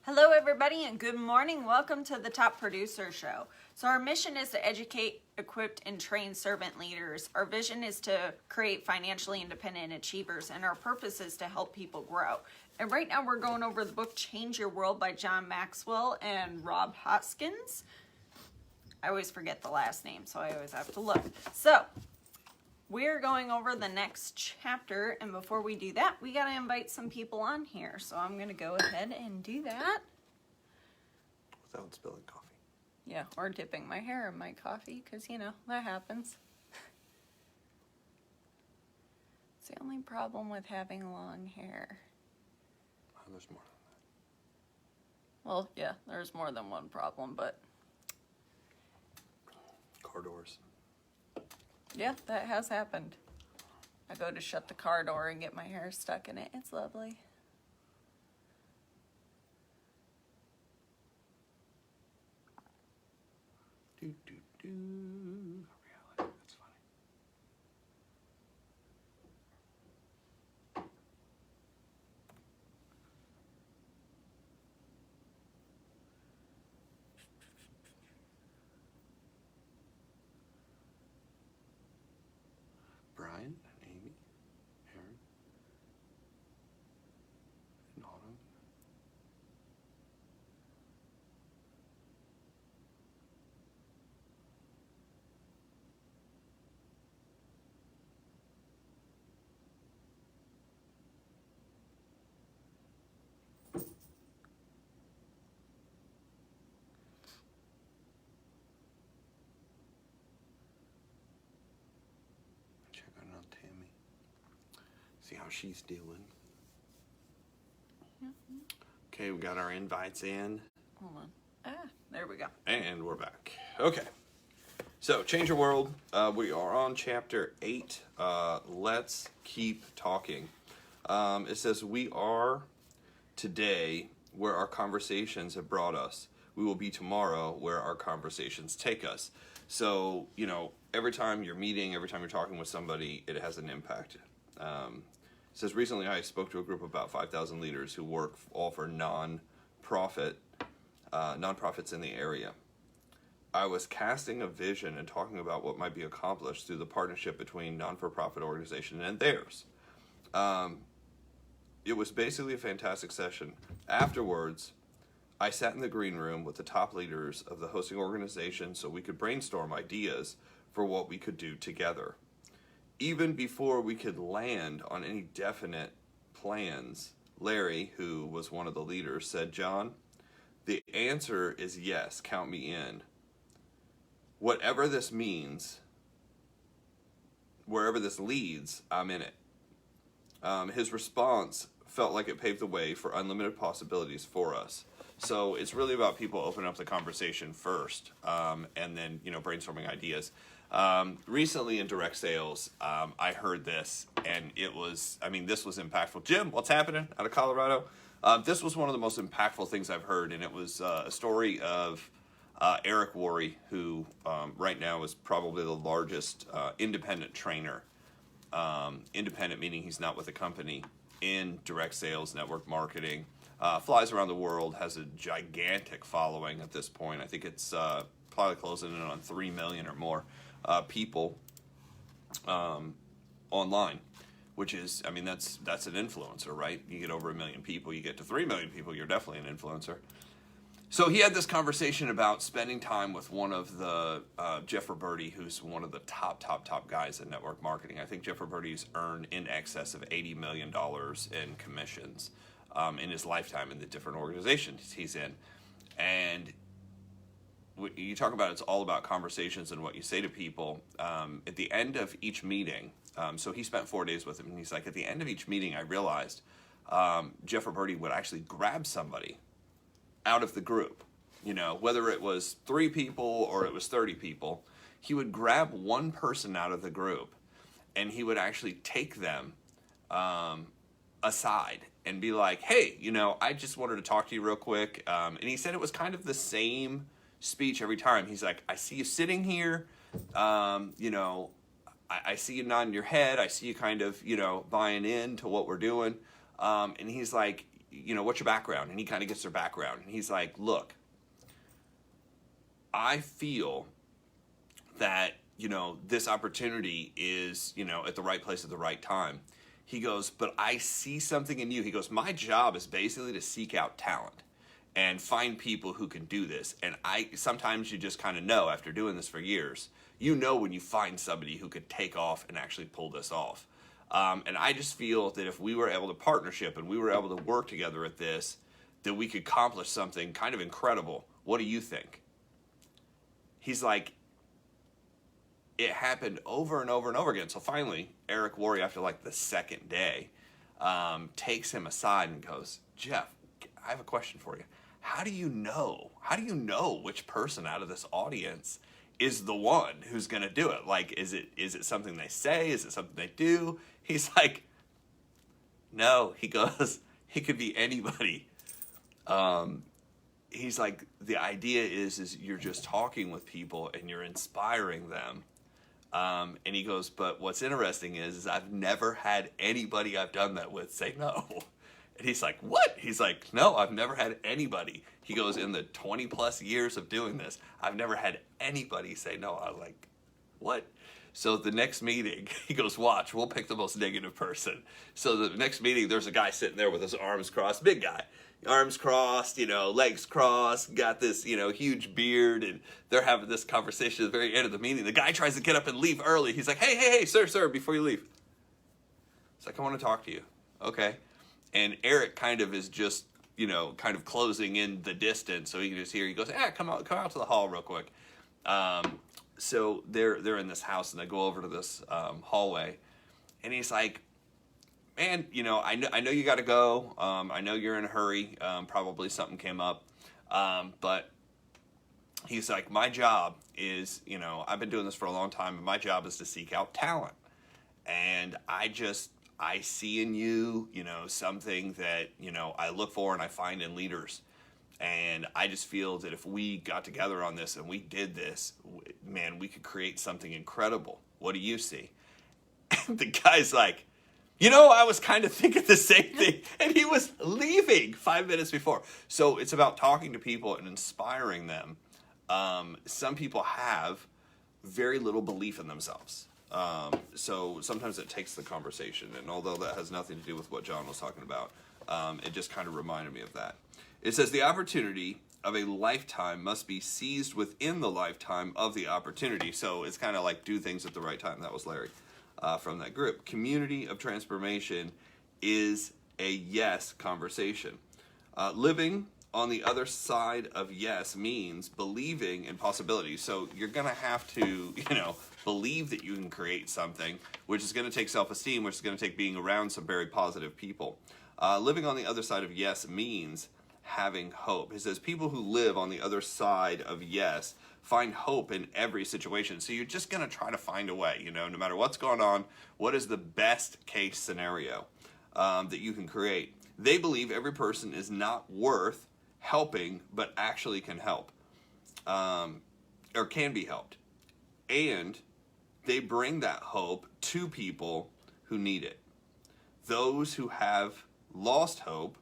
Hello, everybody, and good morning. Welcome to the Top Producer Show. So our mission is to educate, equip, and train servant leaders. Our vision is to create financially independent achievers, and our purpose is to help people grow. And right now we're going over the book Change Your World by John Maxwell and Rob Hoskins. I always forget the last name, so I always have to look. So we're going over the next chapter, and before we do that, we got to invite some people on here. So I'm going to go ahead and do that. Without spilling coffee. Yeah, or dipping my hair in my coffee, because, you know, that happens. It's the only problem with having long hair. Oh, there's more than that. Well, yeah, there's more than one problem, but... Car doors. Yeah, that has happened. I go to shut the car door and get my hair stuck in it. It's lovely. Reality, that's funny. Brian and Amy, Aaron, and Autumn. Check on Tammy. See how she's doing. Okay, we got our invites in. Hold on. Ah, there we go. And we're back. Okay. So, Change Your World. We are on chapter 8. Let's keep talking. It says, we are today where our conversations have brought us. We will be tomorrow where our conversations take us. So, you know, every time you're meeting, every time you're talking with somebody, it has an impact. It says, recently I spoke to a group of about 5,000 leaders who work all for nonprofits in the area. I was casting a vision and talking about what might be accomplished through the partnership between non-for-profit organization and theirs. It was basically a fantastic session. Afterwards, I sat in the green room with the top leaders of the hosting organization so we could brainstorm ideas for what we could do together. Even before we could land on any definite plans, Larry, who was one of the leaders, said, John, the answer is yes, count me in. Whatever this means, wherever this leads, I'm in it. His response felt like it paved the way for unlimited possibilities for us. So it's really about people opening up the conversation first, and then, you know, brainstorming ideas. Recently in direct sales, I heard this, and it was, this was impactful. Jim, what's happening out of Colorado? This was one of the most impactful things I've heard, and it was a story of Eric Worre, who right now is probably the largest independent trainer. Independent meaning he's not with a company, in direct sales, network marketing. Flies around the world, has a gigantic following at this point. I think it's probably closing in on 3 million or more people online, which is, that's an influencer, right? You get over 1 million people, you get to 3 million people, you're definitely an influencer. So he had this conversation about spending time with one of the, Jeff Roberti, who's one of the top guys in network marketing. I think Jeff Roberti's earned in excess of $80 million in commissions in his lifetime in the different organizations he's in. And you talk about it's all about conversations and what you say to people. At the end of each meeting, so he spent 4 days with him, and he's like, at the end of each meeting, I realized Jeff Roberti would actually grab somebody out of the group, you know, whether it was 3 people or it was 30 people, he would grab one person out of the group and he would actually take them aside and be like, hey, you know, I just wanted to talk to you real quick. And he said it was kind of the same speech every time. He's like, I see you sitting here, you know, I see you nodding your head. I see you kind of, you know, buying into what we're doing. And he's like, what's your background? And he kind of gets their background. And he's like, look, I feel that, this opportunity is, at the right place at the right time. He goes, but I see something in you. He goes, my job is basically to seek out talent and find people who can do this. And sometimes you just kind of know after doing this for years, when you find somebody who could take off and actually pull this off. And I just feel that if we were able to partnership and we were able to work together at this, that we could accomplish something kind of incredible. What do you think? He's like, it happened over and over and over again. So finally, Eric Worre, after like the second day, takes him aside and goes, Jeff, I have a question for you. How do you know which person out of this audience is the one who's going to do it? Like, is it something they say? Is it something they do? He's like, no. He goes, it could be anybody. He's like, the idea is you're just talking with people and you're inspiring them. And he goes, but what's interesting is I've never had anybody I've done that with say no. And he's like, what? He's like, no, I've never had anybody. He goes, in the 20 plus years of doing this, I've never had anybody say no. I was like, what? So the next meeting, he goes, watch, we'll pick the most negative person. So the next meeting, there's a guy sitting there with his arms crossed, big guy. Arms crossed, legs crossed, got this, huge beard, and they're having this conversation at the very end of the meeting. The guy tries to get up and leave early. He's like, hey, sir, before you leave. It's like, I want to talk to you. Okay. And Eric kind of is just, kind of closing in the distance, so he can just hear. He goes, come out to the hall real quick. So they're in this house, and they go over to this hallway, and he's like, man, I know you got to go. I know you're in a hurry. Probably something came up. But he's like, my job is, I've been doing this for a long time, and my job is to seek out talent. And I see in you, something that, I look for and I find in leaders. And I just feel that if we got together on this and we did this, man, we could create something incredible. What do you see? And the guy's like, I was kind of thinking the same thing. And he was leaving 5 minutes before. So it's about talking to people and inspiring them. Some people have very little belief in themselves. So sometimes it takes the conversation. And although that has nothing to do with what John was talking about, it just kind of reminded me of that. It says the opportunity of a lifetime must be seized within the lifetime of the opportunity. So it's kind of like do things at the right time. That was Larry from that group. Community of transformation is a yes conversation. Living on the other side of yes means believing in possibilities. So you're going to have to, believe that you can create something, which is going to take self-esteem, which is going to take being around some very positive people. Living on the other side of yes means having hope. It says people who live on the other side of yes find hope in every situation. So you're just going to try to find a way, no matter what's going on, what is the best case scenario that you can create. They believe every person is not worth helping, but actually can help, or can be helped. And they bring that hope to people who need it. Those who have lost hope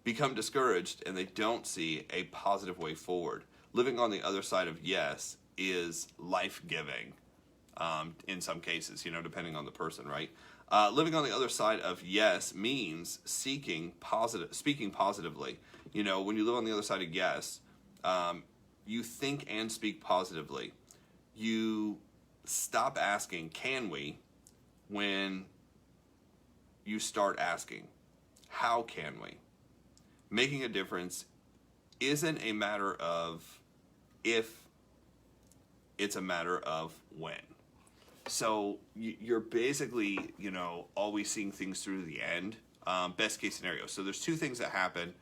become discouraged and they don't see a positive way forward. Living on the other side of yes is life-giving in some cases, depending on the person, right? Living on the other side of yes means speaking positively. When you live on the other side of yes, you think and speak positively. You stop asking, can we, when you start asking, how can we? Making a difference isn't a matter of if, it's a matter of when. So you're basically, always seeing things through to the end. Best case scenario. So there's two things that happen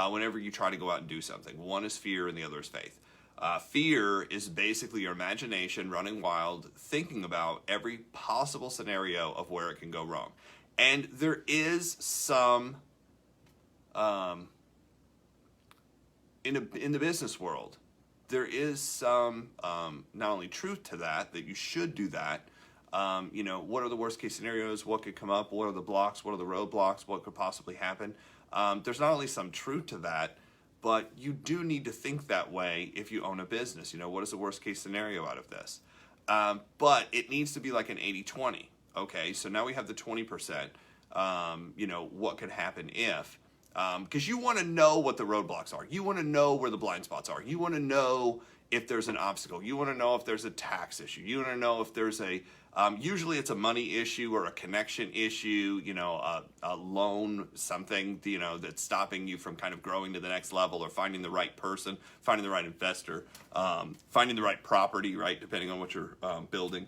whenever you try to go out and do something. One is fear and the other is faith. Fear is basically your imagination running wild, thinking about every possible scenario of where it can go wrong. And there is some, in the business world, there is some not only truth to that you should do that, What are the worst case scenarios? What could come up? What are the blocks? What are the roadblocks? What could possibly happen? There's not only some truth to that, but you do need to think that way if you own a business. What is the worst case scenario out of this? But it needs to be like an 80-20. Okay, so now we have the 20%. What could happen if? Because you want to know what the roadblocks are. You want to know where the blind spots are. You want to know if there's an obstacle. You want to know if there's a tax issue. You want to know if there's usually it's a money issue or a connection issue, a loan, something, that's stopping you from kind of growing to the next level or finding the right person, finding the right investor, finding the right property, right, depending on what you're building.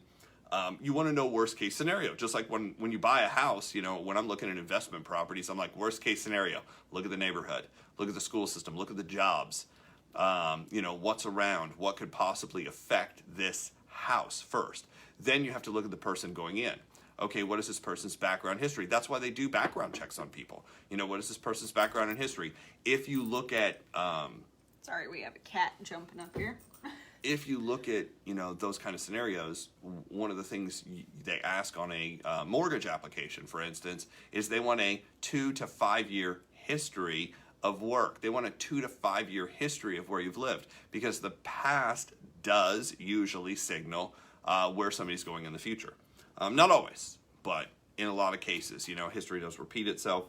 You want to know worst case scenario. Just like when you buy a house, when I'm looking at investment properties, I'm like, worst case scenario. Look at the neighborhood. Look at the school system. Look at the jobs. What's around. What could possibly affect this house first. Then you have to look at the person going in. Okay, what is this person's background history? That's why they do background checks on people. What is this person's background and history? If you look at... Sorry, we have a cat jumping up here. If you look at, those kind of scenarios, one of the things they ask on a mortgage application, for instance, is they want a 2 to 5 year history of work. They want a 2 to 5 year history of where you've lived, because the past does usually signal where somebody's going in the future. Not always, but in a lot of cases, history does repeat itself.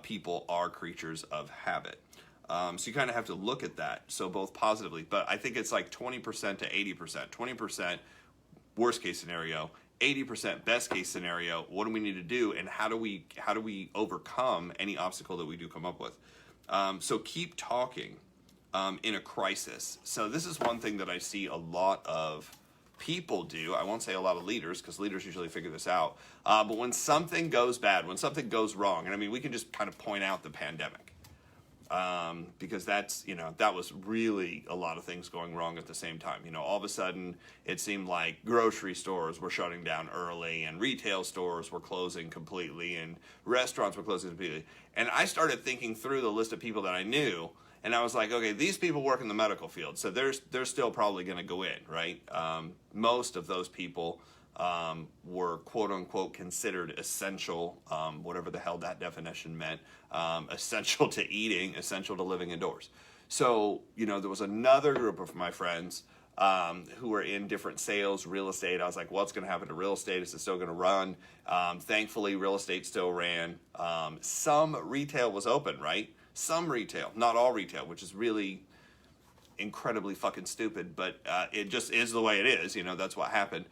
People are creatures of habit. So you kind of have to look at that, so both positively, but I think it's like 20% to 80%. 20% worst case scenario, 80% best case scenario. What do we need to do, and how do we overcome any obstacle that we do come up with? So keep talking in a crisis. So this is one thing that I see a lot of people do. I won't say a lot of leaders, because leaders usually figure this out. But when something goes bad, when something goes wrong, and we can just kind of point out the pandemic. Because that was really a lot of things going wrong at the same time. All of a sudden it seemed like grocery stores were shutting down early, and retail stores were closing completely, and restaurants were closing completely. And I started thinking through the list of people that I knew, and I was like, okay, these people work in the medical field, so they're still probably going to go in, right? Most of those people were quote unquote considered essential, whatever the hell that definition meant, essential to eating, essential to living indoors. So, there was another group of my friends who were in different sales, real estate. I was like, what's going to happen to real estate? Is it still going to run? Thankfully, real estate still ran. Some retail was open, right? Some retail, not all retail, which is really incredibly fucking stupid, but it just is the way it is. That's what happened.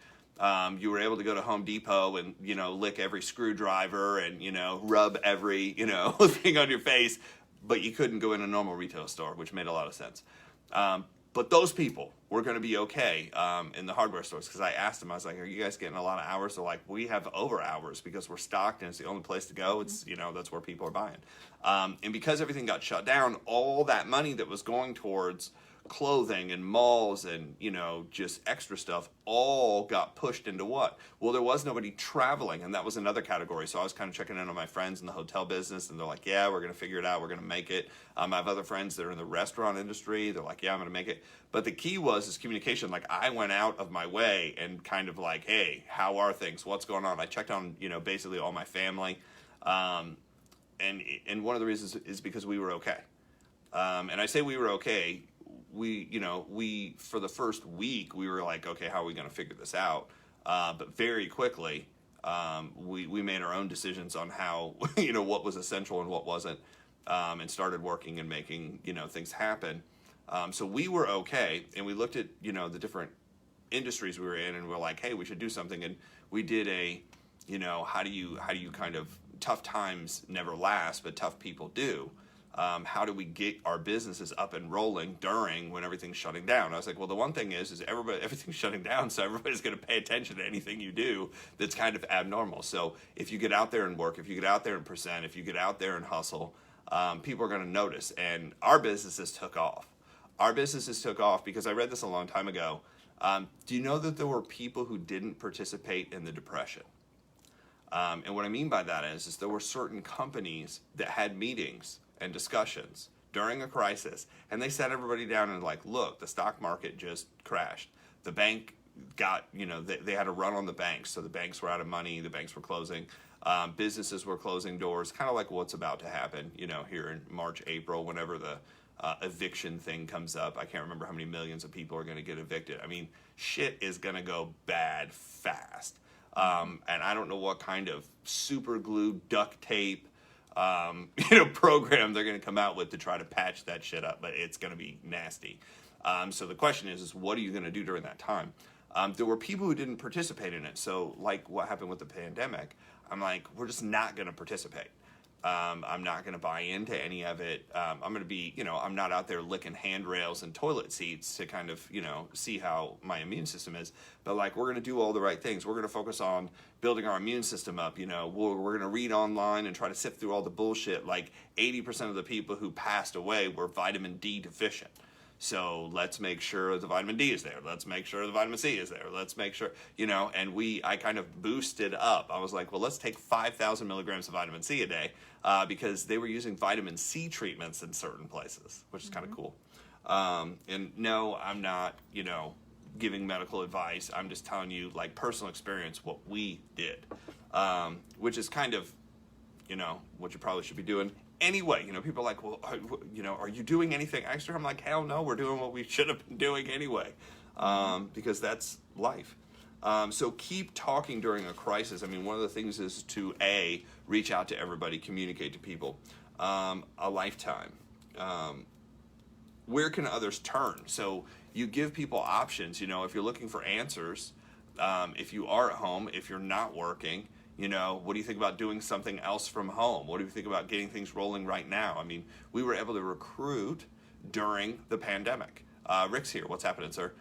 You were able to go to Home Depot and, lick every screwdriver and, rub every, thing on your face, but you couldn't go in a normal retail store, which made a lot of sense. But those people were going to be okay in the hardware stores, because I asked them, I was like, are you guys getting a lot of hours? They're like, we have over hours because we're stocked and it's the only place to go. It's, that's where people are buying. And because everything got shut down, all that money that was going towards clothing and malls and just extra stuff all got pushed into what? Well, there was nobody traveling, and that was another category. So I was kind of checking in on my friends in the hotel business, and they're like, yeah, we're gonna figure it out, we're gonna make it. I have other friends that are in the restaurant industry. They're like, yeah, I'm gonna make it. But the key is communication. Like, I went out of my way and kind of like, hey, how are things, what's going on? I checked on basically all my family, and one of the reasons is because we were okay. And I say we were okay. We for the first week, we were like, okay, how are we going to figure this out? But very quickly, we made our own decisions on how, what was essential and what wasn't, and started working and making, things happen. So we were okay, and we looked at, the different industries we were in, and we're like, hey, we should do something. And we did how do you kind of, tough times never last, but tough people do. How do we get our businesses up and rolling when everything's shutting down? I was like, well, the one thing is everything's shutting down, so everybody's going to pay attention to anything you do that's kind of abnormal. So if you get out there and work, if you get out there and present, if you get out there and hustle, people are going to notice. And our businesses took off. Our businesses took off because I read this a long time ago. Do you know that there were people who didn't participate in the Depression? And what I mean by that is there were certain companies that had meetings and discussions during a crisis, and they sat everybody down and like, look, the stock market just crashed, the bank got, they had a run on the banks. So the banks were out of money. The banks were closing. Businesses were closing doors, kind of like what's about to happen, here in March, April, whenever the eviction thing comes up. I can't remember how many millions of people are going to get evicted. I mean, shit is going to go bad fast. And I don't know what kind of super glue, duct tape, program they're going to come out with to try to patch that shit up, but it's going to be nasty. So the question is what are you going to do during that time? There were people who didn't participate in it. So like what happened with the pandemic, I'm like, we're just not going to participate. I'm not going to buy into any of it. I'm going to be, I'm not out there licking handrails and toilet seats to kind of, see how my immune system is. But like, we're going to do all the right things. We're going to focus on building our immune system up. We're going to read online and try to sift through all the bullshit. Like 80% of the people who passed away were vitamin D deficient. So let's make sure the vitamin D is there. Let's make sure the vitamin C is there. Let's make sure, and I kind of boosted up. I was like, well, let's take 5,000 milligrams of vitamin C a day because they were using vitamin C treatments in certain places, which is kind of cool. And no, I'm not, giving medical advice. I'm just telling you, like, personal experience, what we did, which is kind of, what you probably should be doing. Anyway, people are like, well, are you doing anything extra? I'm like, hell no, we're doing what we should have been doing anyway, because that's life. So keep talking during a crisis. I mean, one of the things is to, reach out to everybody, communicate to people. A lifetime. Where can others turn? So you give people options, if you're looking for answers, if you are at home, if you're not working, what do you think about doing something else from home? What do you think about getting things rolling right now? I mean, we were able to recruit during the pandemic. Rick's here. What's happening, sir?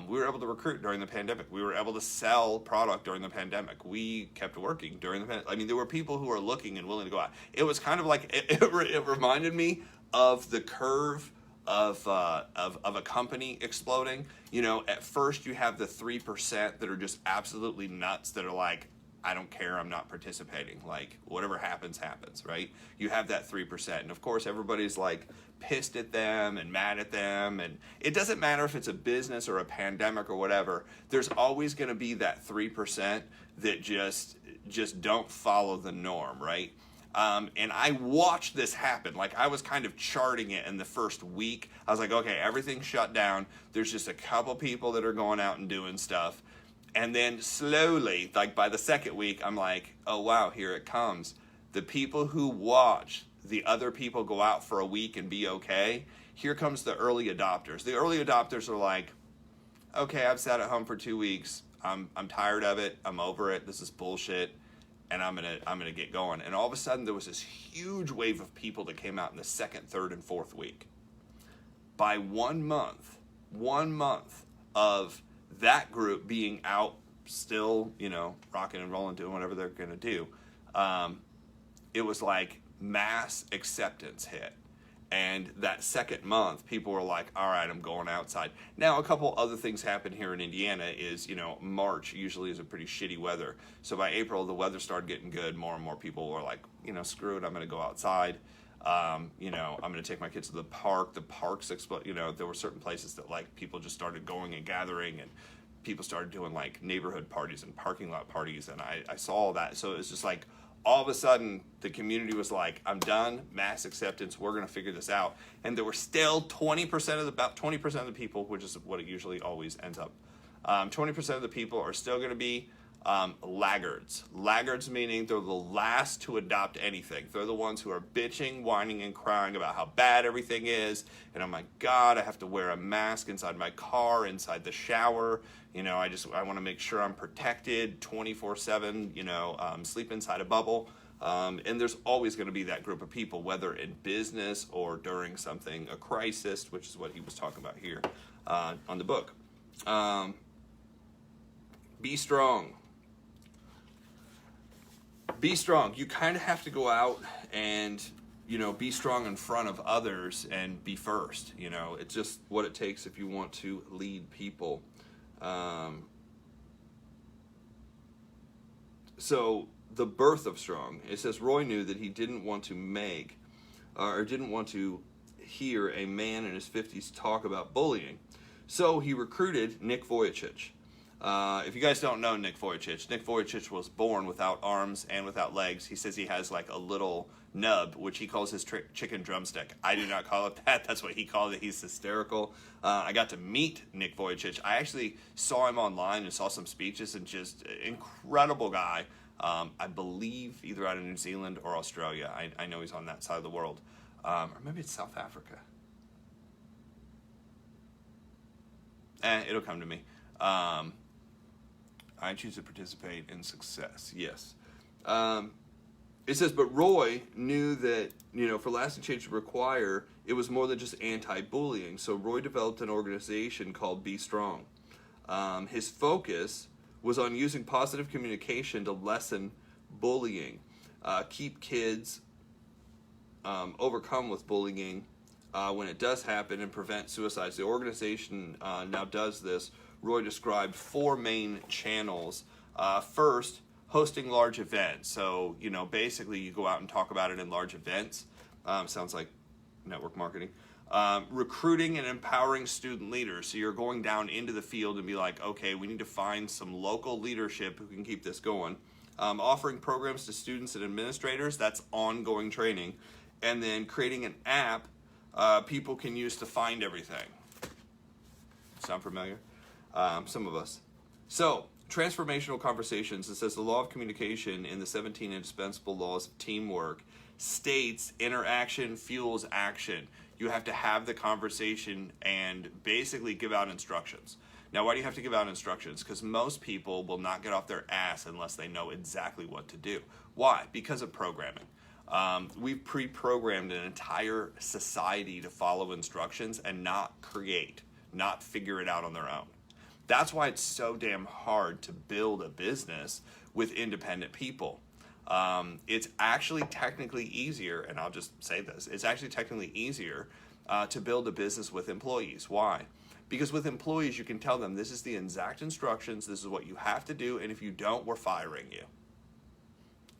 We were able to recruit during the pandemic. We were able to sell product during the pandemic. We kept working during the pandemic. I mean, there were people who were looking and willing to go out. It was kind of like, it reminded me of the curve of a company exploding. At first you have the 3% that are just absolutely nuts that are like, I don't care, I'm not participating. Like, whatever happens, happens, right? You have that 3%. And of course, everybody's like pissed at them and mad at them. And it doesn't matter if it's a business or a pandemic or whatever. There's always going to be that 3% that just don't follow the norm, right? And I watched this happen. Like, I was kind of charting it in the first week. I was like, okay, everything's shut down. There's just a couple people that are going out and doing stuff. And then slowly, like by the second week, I'm like, oh, wow, here it comes. The people who watch the other people go out for a week and be okay, here comes the early adopters. The early adopters are like, okay, I've sat at home for 2 weeks. I'm tired of it. I'm over it. This is bullshit. And I'm gonna get going. And all of a sudden, there was this huge wave of people that came out in the second, third, and fourth week. By 1 month of that group being out still, rocking and rolling, doing whatever they're going to do, it was like mass acceptance hit. And that second month, people were like, all right, I'm going outside. Now, a couple other things happen here in Indiana is, March usually is a pretty shitty weather. So by April, the weather started getting good. More and more people were like, screw it, I'm going to go outside. I'm going to take my kids to the park. The parks explode. There were certain places that like people just started going and gathering, and people started doing like neighborhood parties and parking lot parties. And I saw all that. So it was just like, all of a sudden the community was like, I'm done, mass acceptance. We're going to figure this out. And there were still about 20% of the people, which is what it usually always ends up. 20% of the people are still going to be laggards. Laggards meaning they're the last to adopt anything. They're the ones who are bitching, whining, and crying about how bad everything is. And oh my God, I have to wear a mask inside my car, inside the shower. I want to make sure I'm protected 24/7, sleep inside a bubble. And there's always going to be that group of people, whether in business or during something, a crisis, which is what he was talking about here on the book. Be strong. Be strong. You kind of have to go out and, be strong in front of others and be first. It's just what it takes if you want to lead people. So the birth of strong, it says Roy knew that he didn't want to hear a man in his 50s talk about bullying. So he recruited Nick Vujicic. If you guys don't know Nick Vujicic was born without arms and without legs. He says he has like a little nub, which he calls his chicken drumstick. I do not call it that. That's what he called it. He's hysterical. I got to meet Nick Vujicic. I actually saw him online and saw some speeches, and just incredible guy. I believe either out of New Zealand or Australia. I know he's on that side of the world. Or maybe it's South Africa. It'll come to me. I choose to participate in success. Yes. It says, but Roy knew that, for lasting change to require, it was more than just anti-bullying. So Roy developed an organization called Be Strong. His focus was on using positive communication to lessen bullying, keep kids overcome with bullying when it does happen, and prevent suicides. The organization now does this. Roy described 4 main channels. First, hosting large events. So, basically you go out and talk about it in large events. Sounds like network marketing. Recruiting and empowering student leaders. So you're going down into the field and be like, okay, we need to find some local leadership who can keep this going. Offering programs to students and administrators. That's ongoing training. And then creating an app people can use to find everything. Sound familiar? Some of us. So, transformational conversations. It says the law of communication in the 17 indispensable laws of teamwork states interaction fuels action. You have to have the conversation and basically give out instructions. Now, why do you have to give out instructions? Because most people will not get off their ass unless they know exactly what to do. Why? Because of programming. We've pre-programmed an entire society to follow instructions and not figure it out on their own. That's why it's so damn hard to build a business with independent people. It's actually technically easier, and I'll just say this, it's actually technically easier to build a business with employees. Why? Because with employees, you can tell them this is the exact instructions, this is what you have to do, and if you don't, we're firing you.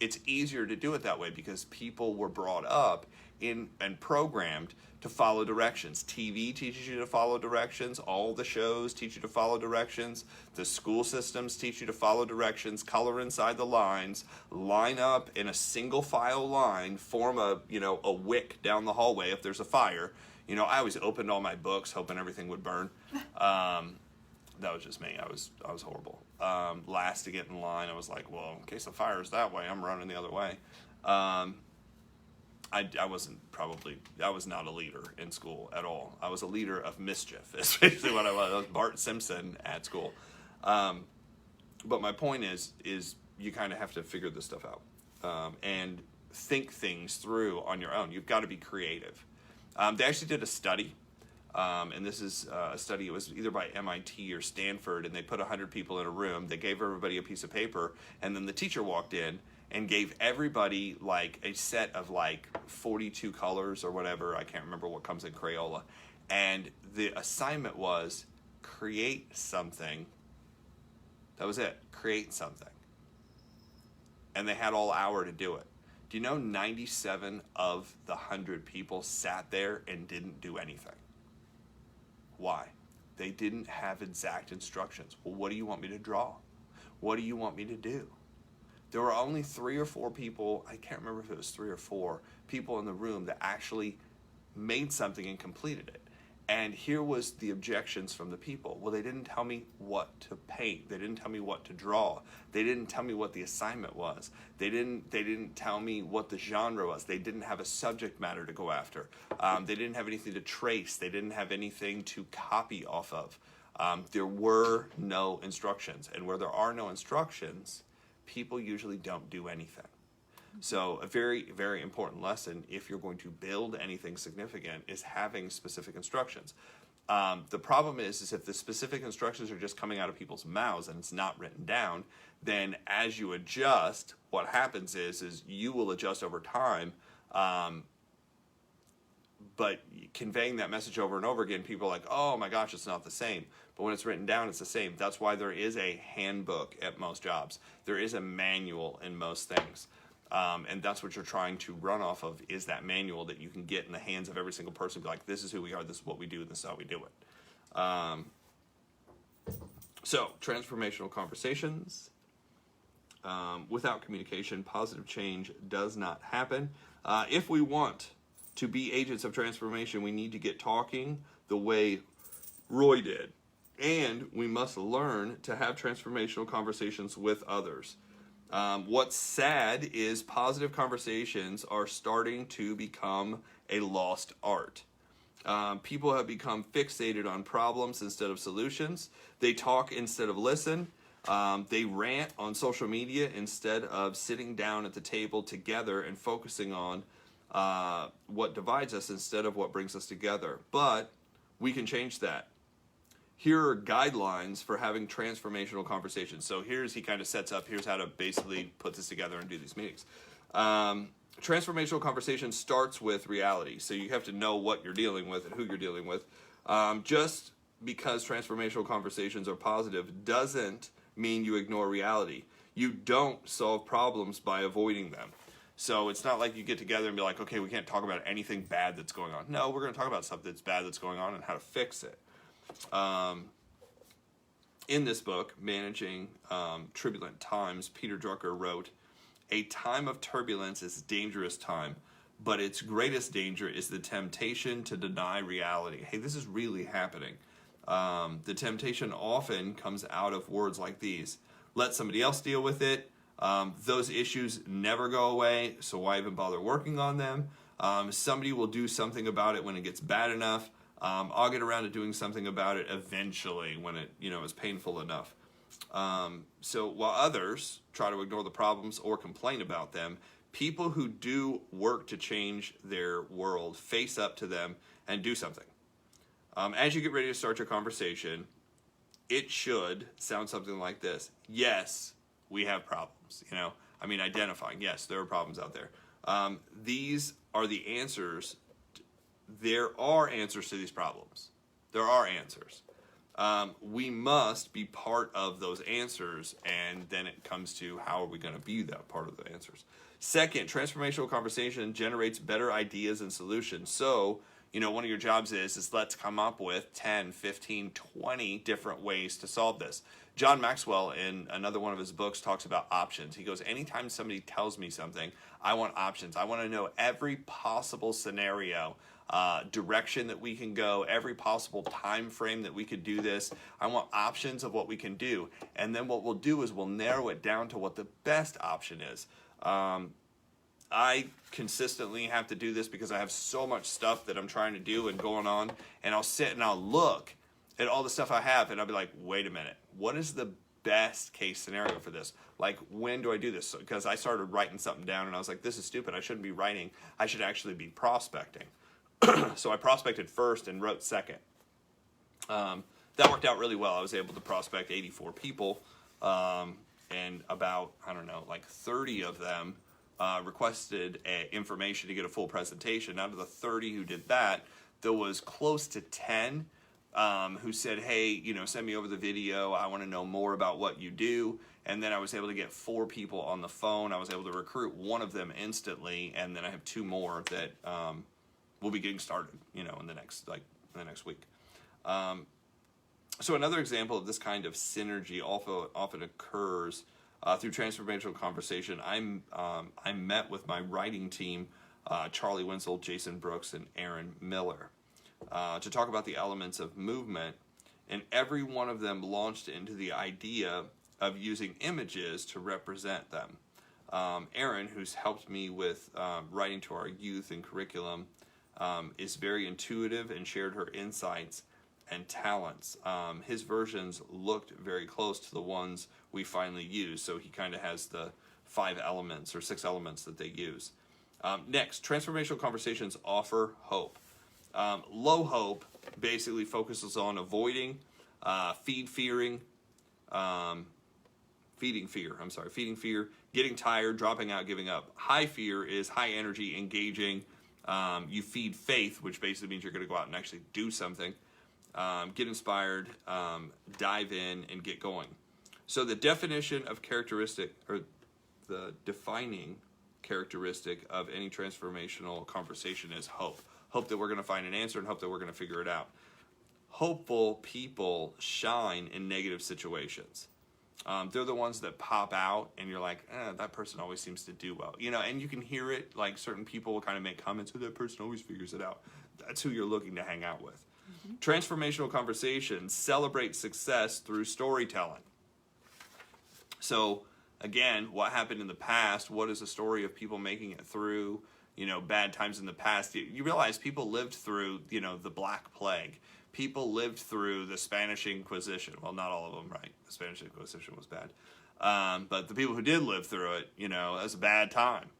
It's easier to do it that way because people were brought up in and programmed to follow directions. TV teaches you to follow directions. All the shows teach you to follow directions. The school systems teach you to follow directions. Color inside the lines. Line up in a single file line. Form a wick down the hallway if there's a fire. I always opened all my books hoping everything would burn. That was just me. I was horrible. Last to get in line, I was like, well, in case the fire is that way, I'm running the other way. I was not a leader in school at all. I was a leader of mischief, is basically what I was. I was Bart Simpson at school. But my point is you kind of have to figure this stuff out and think things through on your own. You've got to be creative. They actually did a study. And this is a study, it was either by MIT or Stanford, and they put 100 people in a room. They gave everybody a piece of paper, and then the teacher walked in and gave everybody like a set of like 42 colors or whatever. I can't remember what comes in Crayola. And the assignment was create something. That was it. Create something. And they had all hour to do it. Do you know 97 of the 100 people sat there and didn't do anything? Why? They didn't have exact instructions. Well, what do you want me to draw? What do you want me to do? There were only 3 or 4 people, I can't remember if it was 3 or 4 people in the room that actually made something and completed it. And here was the objections from the people. Well, they didn't tell me what to paint. They didn't tell me what to draw. They didn't tell me what the assignment was. They didn't tell me what the genre was. They didn't have a subject matter to go after. They didn't have anything to trace. They didn't have anything to copy off of. There were no instructions. And where there are no instructions, people usually don't do anything. So a very, very important lesson if you're going to build anything significant is having specific instructions. The problem is if the specific instructions are just coming out of people's mouths and it's not written down, then as you adjust, what happens is you will adjust over time, but conveying that message over and over again, people are like, oh my gosh, it's not the same. But when it's written down, it's the same. That's why there is a handbook at most jobs. There is a manual in most things. And that's what you're trying to run off of is that manual that you can get in the hands of every single person. Be like, this is who we are, this is what we do, this is how we do it. So, transformational conversations. Without communication, positive change does not happen. If we want to be agents of transformation, we need to get talking the way Roy did. And we must learn to have transformational conversations with others. What's sad is positive conversations are starting to become a lost art. People have become fixated on problems instead of solutions. They talk instead of listen. They rant on social media instead of sitting down at the table together and focusing on what divides us instead of what brings us together. But we can change that. Here are guidelines for having transformational conversations. So he kind of sets up, here's how to basically put this together and do these meetings. Transformational conversation starts with reality. So you have to know what you're dealing with and who you're dealing with. Just because transformational conversations are positive doesn't mean you ignore reality. You don't solve problems by avoiding them. So it's not like you get together and be like, okay, we can't talk about anything bad that's going on. No, we're going to talk about something that's bad that's going on and how to fix it. In this book, Managing Turbulent Times, Peter Drucker wrote, "A time of turbulence is a dangerous time, but its greatest danger is the temptation to deny reality." Hey, this is really happening. The temptation often comes out of words like these. Let somebody else deal with it. Those issues never go away, so why even bother working on them? Somebody will do something about it when it gets bad enough. I'll get around to doing something about it eventually when it, is painful enough. So while others try to ignore the problems or complain about them, people who do work to change their world face up to them and do something. As you get ready to start your conversation, it should sound something like this. Yes, we have problems. Identifying, yes, there are problems out there. These are the answers. There are answers to these problems. There are answers. We must be part of those answers, and then it comes to how are we going to be that part of the answers. Second, transformational conversation generates better ideas and solutions. So, one of your jobs is let's come up with 10, 15, 20 different ways to solve this. John Maxwell, in another one of his books, talks about options. He goes, anytime somebody tells me something, I want options. I want to know every possible scenario, direction that we can go, every possible time frame that we could do this. I want options of what we can do. And then what we'll do is we'll narrow it down to what the best option is. I consistently have to do this because I have so much stuff that I'm trying to do and going on, and I'll sit and I'll look at all the stuff I have, and I'll be like, wait a minute, what is the best case scenario for this? Like, when do I do this? Because I started writing something down, and I was like, this is stupid. I shouldn't be writing. I should actually be prospecting. So I prospected first and wrote second. That worked out really well. I was able to prospect 84 people, and about, 30 of them requested information to get a full presentation. Out of the 30 who did that, there was close to 10 who said, hey, send me over the video. I want to know more about what you do. And then I was able to get 4 people on the phone. I was able to recruit one of them instantly, and then I have 2 more that will be getting started, in the next week. So another example of this kind of synergy often occurs through transformational conversation. I met with my writing team, Charlie Winslow, Jason Brooks, and Aaron Miller, to talk about the elements of movement, and every one of them launched into the idea of using images to represent them. Aaron, who's helped me with writing to our youth and curriculum, is very intuitive and shared her insights and talents. His versions looked very close to the ones we finally used, so he kind of has the 5 elements or 6 elements that they use. Next, transformational conversations offer hope. Low hope basically focuses on avoiding, feeding fear, getting tired, dropping out, giving up. High fear is high energy, engaging. You feed faith, which basically means you're going to go out and actually do something. Get inspired, dive in, and get going. So the definition of characteristic, or the defining characteristic of any transformational conversation is hope. Hope that we're going to find an answer and hope that we're going to figure it out. hopeful people shine in negative situations. They're the ones that pop out and you're like, that person always seems to do well. And you can hear it, like certain people will kind of make comments, that person always figures it out. That's who you're looking to hang out with. Mm-hmm. Transformational conversations celebrate success through storytelling. So, again, what happened in the past? What is a story of people making it through, bad times in the past? You realize people lived through, the Black Plague. People lived through the Spanish Inquisition. Well, not all of them, right? The Spanish Inquisition was bad. But the people who did live through it, it was a bad time.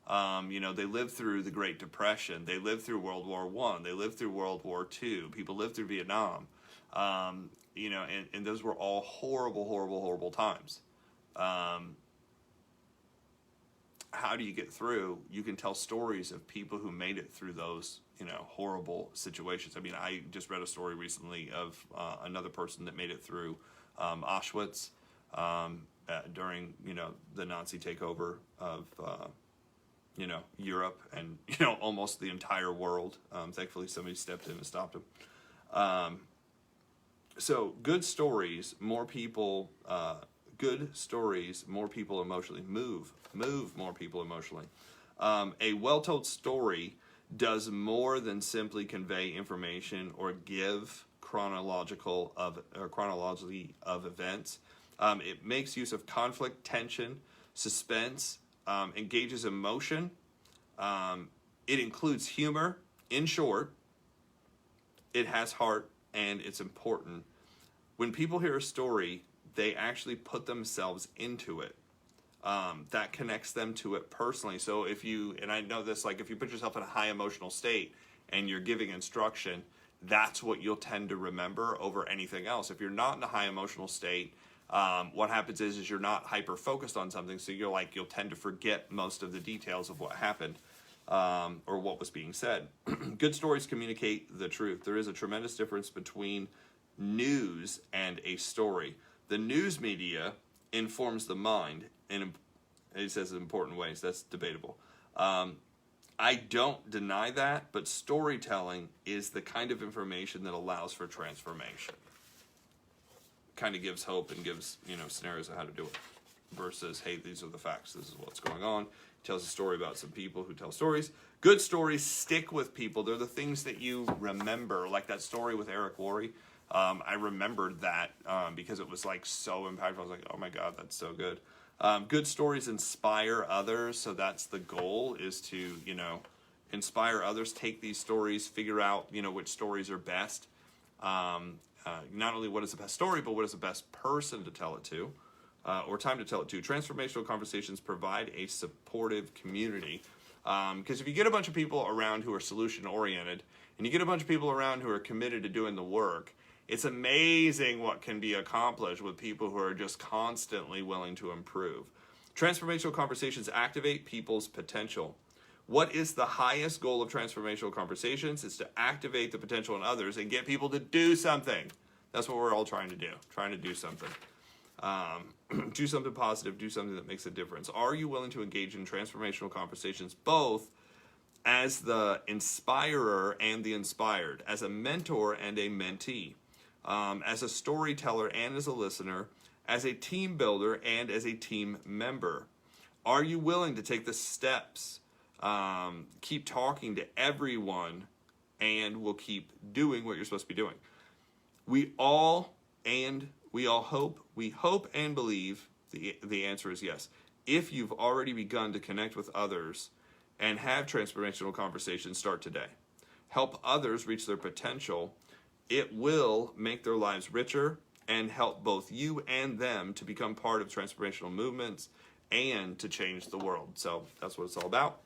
They lived through the Great Depression. They lived through World War I. They lived through World War II. People lived through Vietnam. And those were all horrible, horrible, horrible times. How do you get through? You can tell stories of people who made it through those, horrible situations. I mean, I just read a story recently of another person that made it through Auschwitz during, the Nazi takeover of, Europe and, almost the entire world. Thankfully, somebody stepped in and stopped him. So good stories, more people emotionally move more people emotionally. A well-told story does more than simply convey information or give chronology of events. It makes use of conflict, tension, suspense, engages emotion. It includes humor. In short, it has heart and it's important. When people hear a story, they actually put themselves into it. That connects them to it personally. So and I know this, like if you put yourself in a high emotional state and you're giving instruction, that's what you'll tend to remember over anything else. If you're not in a high emotional state, what happens is you're not hyper focused on something. So you'll tend to forget most of the details of what happened, or what was being said. Good stories communicate the truth. There is a tremendous difference between news and a story. The news media informs the mind, and it says in important ways. That's debatable. I don't deny that, but storytelling is the kind of information that allows for transformation. Kind of gives hope and gives, scenarios of how to do it. Versus, hey, these are the facts. This is what's going on. Tells a story about some people who tell stories. Good stories stick with people. They're the things that you remember, like that story with Eric Worre. I remembered that because it was so impactful. I was like, oh my God, that's so good. Good stories inspire others. So that's the goal, is to, inspire others, take these stories, figure out, which stories are best. Not only what is the best story, but what is the best person to tell it to, or time to tell it to. Transformational conversations provide a supportive community. Because if you get a bunch of people around who are solution-oriented, and you get a bunch of people around who are committed to doing the work, it's amazing what can be accomplished with people who are just constantly willing to improve. Transformational conversations activate people's potential. What is the highest goal of transformational conversations? It's to activate the potential in others and get people to do something. That's what we're all trying to do, trying to do something. Do something positive, do something that makes a difference. Are you willing to engage in transformational conversations both as the inspirer and the inspired, as a mentor and a mentee, as a storyteller and as a listener, as a team builder and as a team member? Are you willing to take the steps, keep talking to everyone, and will keep doing what you're supposed to be doing? We hope and believe the answer is yes. If you've already begun to connect with others and have transformational conversations, start today. Help others reach their potential. It will make their lives richer and help both you and them to become part of transformational movements and to change the world. So that's what it's all about.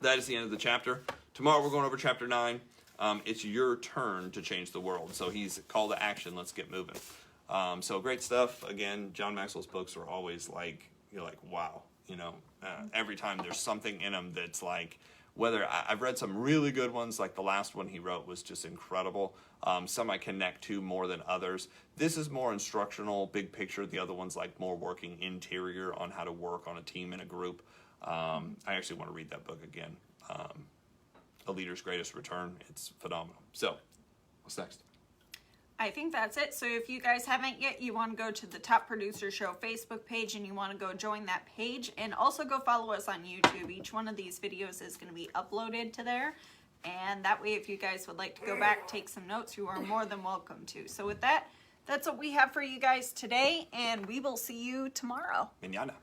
That is the end of the chapter. Tomorrow we're going over chapter 9. It's your turn to change the world. So he's call to action. Let's get moving. So great stuff. Again, John Maxwell's books are always you're like, wow. Every time there's something in them that's whether I've read some really good ones, like the last one he wrote was just incredible. Some I connect to more than others. This is more instructional, big picture. The other one's more working interior on how to work on a team and a group. I actually want to read that book again. A Leader's Greatest Return. It's phenomenal. So, what's next? I think that's it. So if you guys haven't yet, you want to go to the Top Producer Show Facebook page and you want to go join that page, and also go follow us on YouTube. Each one of these videos is going to be uploaded to there, and that way if you guys would like to go back, take some notes, you are more than welcome to. So with that, that's what we have for you guys today, and we will see you tomorrow. Mañana.